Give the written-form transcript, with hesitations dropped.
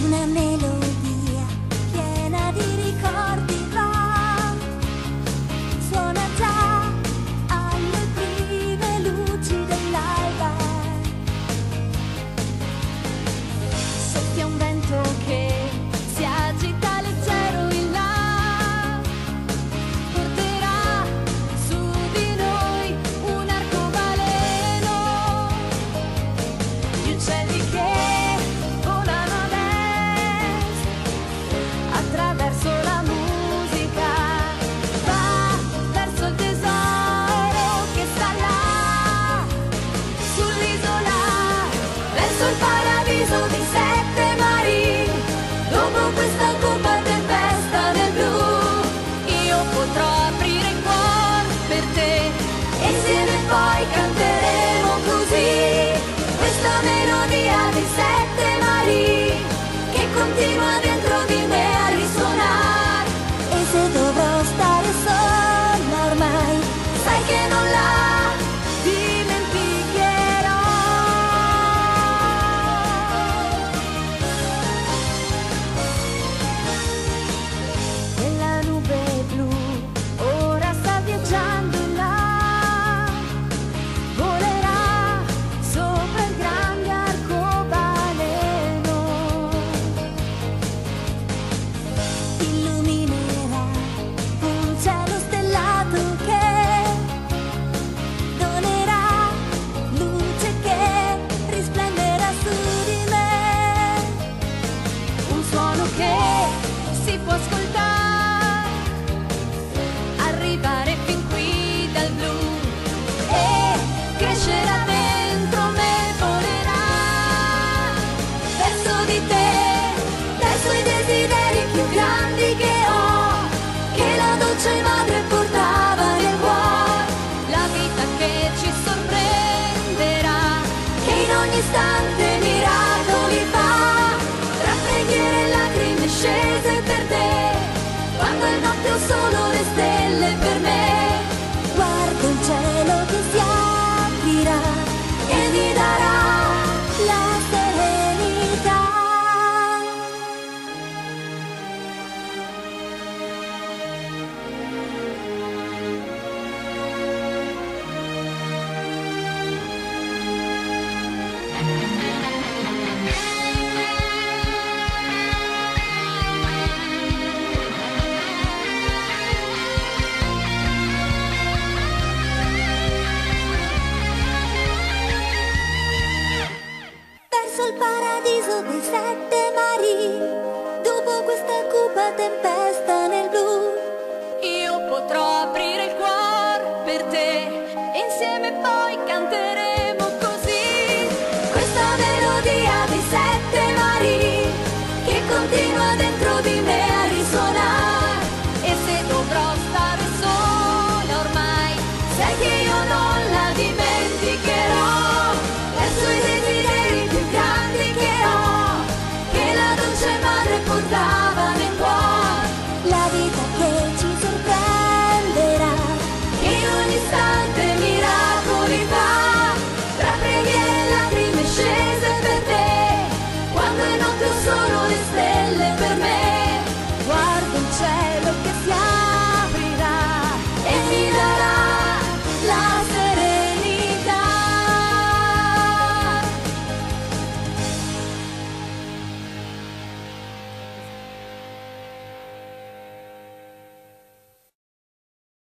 Una melodia piena di ricordi va, suona già alle prime luci dell'alba. Soffia un vento che si agita leggero in là, porterà su di noi un arcobaleno, gli uccelli che volano ad est attraverso la musica, va verso il tesoro che sta là sull'isola, verso il paradiso di sette mari. Dopo questa curva tempesta nel blu, io potrò aprire il cuore per te e insieme poi canteremo così questa melodia dei sette mari che continua dentro di me a risuonare. E se dovrò stare sola ormai, sai che non la dimenticherò. Quella nube blu ora sta viaggiando in là, volerà sopra il grande arcobaleno, illuminerà un cielo stellato che donerà luce che risplenderà su di me, un suono che si può ascoltare arrivare fin qui dal blu e crescerà dentro me, volerà verso di te, verso i desideri più grandi che ho, che la dolce madre portava nel cuore, la vita che ci sorprenderà, che in ogni istante miracoli fa, tra preghiere e lacrime scese per te, quando è notte ho solo le stelle per me. Guardo il cielo che si aprirà e mi darà la serenità. Verso il paradiso dei sette